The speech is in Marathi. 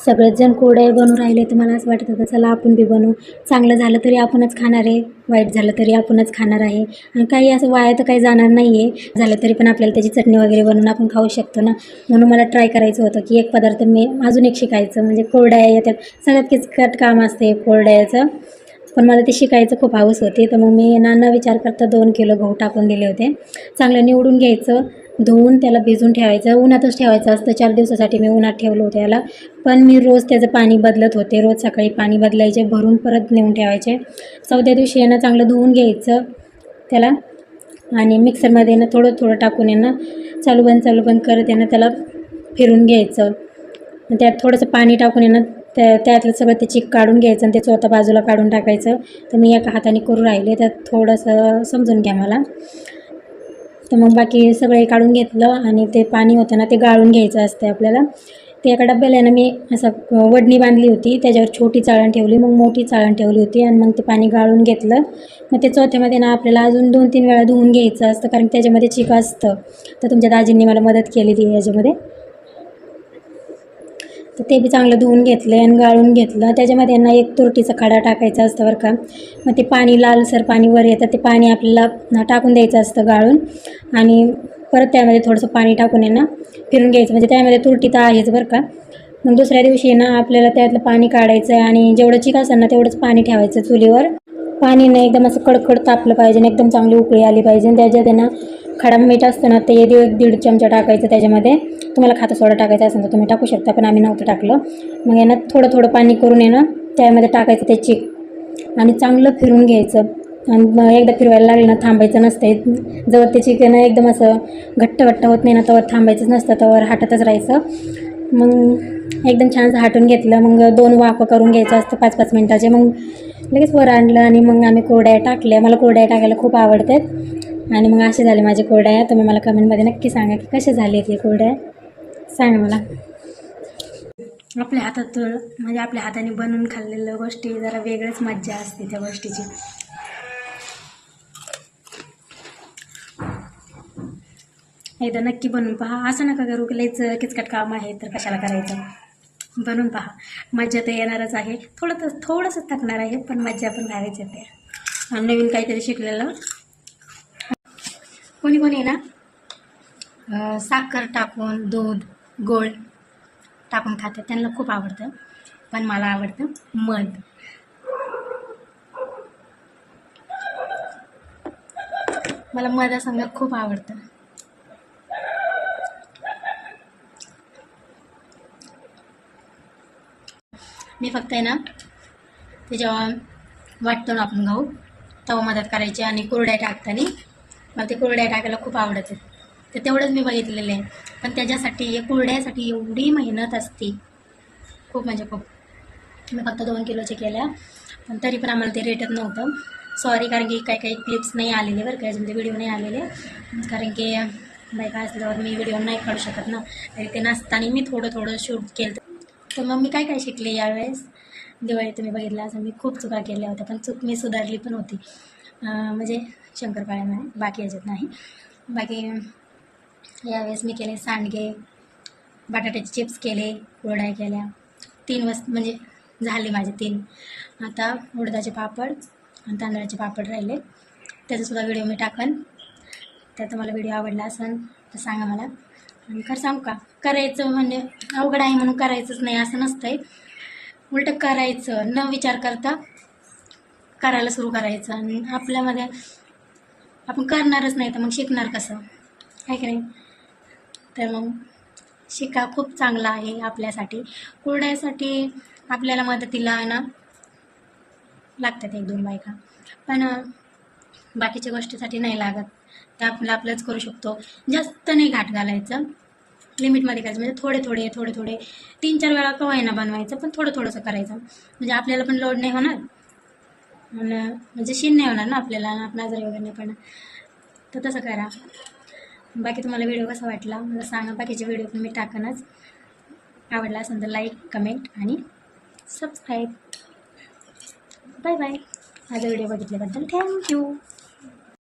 सगळेच जण कुरडया बनवून राहिले तर मला असं वाटत होतं चला आपण बी बनवू. चांगलं झालं तरी आपणच खाणार आहे, वाईट झालं तरी आपणच खाणार आहे आणि काही असं वाया तर काही जाणार नाही आहे. झालं तरी पण आपल्याला त्याची चटणी वगैरे बनवून आपण खाऊ शकतो ना. म्हणून मला ट्राय करायचं होतं की एक पदार्थ मी अजून एक शिकायचं, म्हणजे कुरडया येतात. सगळ्यात किचकट काम असते कुरडयाचं, पण मला ते शिकायचं खूप हौस होती. तर मग मी न विचार करता 2 किलो गहू टाकून दिले होते. चांगलं निवडून घ्यायचं, धुवून त्याला भिजून ठेवायचं. उन्हातच ठेवायचं असतं. 4 दिवसासाठी मी उन्हात ठेवलं होतं याला. पण मी रोज त्याचं पाणी बदलत होते. रोज सकाळी पाणी बदलायचे, भरून परत नेऊन ठेवायचे. 4थ्या दिवशी यांना चांगलं धुवून घ्यायचं त्याला आणि मिक्सरमध्ये ना थोडं थोडं टाकून यांना चालू बंद करत यांना त्याला फिरून घ्यायचं. त्यात थोडंसं पाणी टाकून यांना त्यातलं सगळं ते चिक काढून घ्यायचं आणि ते चोथा बाजूला काढून टाकायचं. तर मी एका हाताने करू राहिले, त्यात थोडंसं समजून घ्या मला. तर मग बाकी सगळे काढून घेतलं आणि ते पाणी होतं ना ते गाळून घ्यायचं असतं आपल्याला. ते एका डब्याला ना मी असं वडणी बांधली होती, त्याच्यावर छोटी चाळण ठेवली, मग मोठी चाळण ठेवली होती आणि मग ते पाणी गाळून घेतलं. मग ते चोथ्यामध्ये ना आपल्याला अजून 2-3 वेळा धुवून घ्यायचं असतं, कारण त्याच्यामध्ये चिक असतं. तर तुमच्या दाजींनी मला मदत केलेली याच्यामध्ये. तर ते बी चांगलं धुवून घेतलं आणि गाळून घेतलं. त्याच्यामध्ये ना एक तुरटीचा खडा टाकायचा असतं बरं का. मग ते पाणी लालसर पाणी वर येतं, ते पाणी आपल्याला टाकून द्यायचं असतं गाळून आणि परत त्यामध्ये थोडंसं पाणी टाकून ना फिरून घ्यायचं. म्हणजे त्यामध्ये तुरटी तर आहेच बरं का. मग दुसऱ्या दिवशी ना आपल्याला त्यातलं पाणी काढायचं आणि जेवढं चिक असेल ना तेवढंच पाणी ठेवायचं चुलीवर. पाणी ना एकदम असं कडकड तापलं पाहिजे आणि एकदम चांगली उकळी आली पाहिजे. आणि त्याच्यात ना खडा मीठ असतं ना ते 1-1.5 चमचा टाकायचं त्याच्यामध्ये. तुम्हाला खातं सोडा टाकायचं असेल तर तुम्ही टाकू शकता, पण आम्ही नव्हतं टाकलं. मग यांना थोडं थोडं पाणी करून त्यामध्ये टाकायचं ते चिक आणि चांगलं फिरून घ्यायचं. आणि मग एकदा फिरवायला लागलं ना थांबायचं नसतं. जवळ ते चिकन एकदम असं घट्ट होत नाही ना तवर थांबायचंच नसतं, तवर हाटतच राहायचं. मग एकदम छान हाटून घेतलं. मग 2 वाफं करून घ्यायचं असतं 5-5 मिनटाचे. मग लगेच वर आणलं आणि मग आम्ही कुरडया टाकल्या. मला कुरडया टाकायला खूप आवडतात आणि मग असे झाले माझे कुरडया. तुम्ही मला कमेंटमध्ये नक्की सांगा की कसे झाले ते कुरडया, सांगा मला. आपल्या हातात म्हणजे आपल्या हाताने बनवून खाल्लेल्या गोष्टी जरा वेगळीच मज्जा असते त्या गोष्टीची. एकदा नक्की बनवून पहा. असं नका करू की लईच किचकट काम आहे तर कशाला करायचं. बनवून पहा, मज्जा तर येणारच आहे. थोडंसं थकणार आहे, पण मज्जा पण भारीच येते. आणि नवीन काहीतरी शिकलेलं. कोणी ना साखर टाकून दूध गोड टाकून खातात, त्यांना खूप आवडतं. पण मला आवडतं मध. मला मधासंग खूप आवडतं. मी फक्त आहे ना ते जेव्हा वाटतो ना आपण गहू तेव्हा मदत करायची आणि कुरड्या टाकताना मला ते कुरड्या टाकायला खूप आवडतं. तर तेवढंच मी बघितलेलं आहे. पण त्याच्यासाठी कुरड्यासाठी एवढी मेहनत असते, खूप म्हणजे खूप. मी फक्त 2 किलोचे केल्या, पण तरी पण आम्हाला ते रेटत नव्हतं. सॉरी, कारण की काही क्लिप्स नाही आलेले बरं का, याच्यामध्ये व्हिडिओ नाही आलेले. कारण की बायका असल्यावर मी व्हिडिओ नाही काढू शकत ना. तरी ते नसताना मी थोडं शूट केलं. तर मग मी काय शिकले यावेळेस. दिवाळी तुम्ही बघितलं असं मी खूप चुका केल्या होत्या, पण चूक मी सुधारली पण होती. म्हणजे शंकरपाळ्यामध्ये, बाकी याच्यात नाही. बाकी यावेळेस मी केले सांडगे, बटाट्याचे चिप्स केले, कुरड्या केल्या. 3 वस्तू म्हणजे झाले माझे 3. आता उडदाचे पापड आणि तांदळाचे पापड राहिले, त्याचासुद्धा व्हिडिओ मी टाकन. तर तुम्हाला व्हिडिओ आवडला असेल तर सांगा मला. आणि खरं सांगू का, करायचं म्हणजे अवघड आहे म्हणून करायचंच नाही असं नसतंय. उलटं करायचं, न विचार करता करायला सुरू करायचं. आणि आपल्यामध्ये आपण करणारच नाही तर मग शिकणार कसं, आहे की नाही. तर मग शिका, खूप चांगला आहे आपल्यासाठी. कुरड्यासाठी आपल्याला मदतीला ना लागतात 1-2 बायका, पण बाकीच्या गोष्टीसाठी नाही लागत. ते आपलंच करू शकतो. जास्त नाही घाट घालायचं, लिमिटमध्ये करायचं. म्हणजे थोडे 3-4 वेळा कवा ना बनवायचं, पण थोडंसं करायचं. म्हणजे आपल्याला पण लोड नाही होणार आणि म्हणजे शीन नाही होणार ना आपल्याला, आपण आजारी वगैरे नाही पडणार. तर तसं करा. बाकी तुम्हाला व्हिडिओ कसा वाटला मला सांगा. बाकीचे व्हिडिओ पण मी टाकनच. आवडला असेल तर लाईक, कमेंट आणि सबस्क्राईब. Bye bye. माझा व्हिडिओ बघितल्याबद्दल थँक्यू.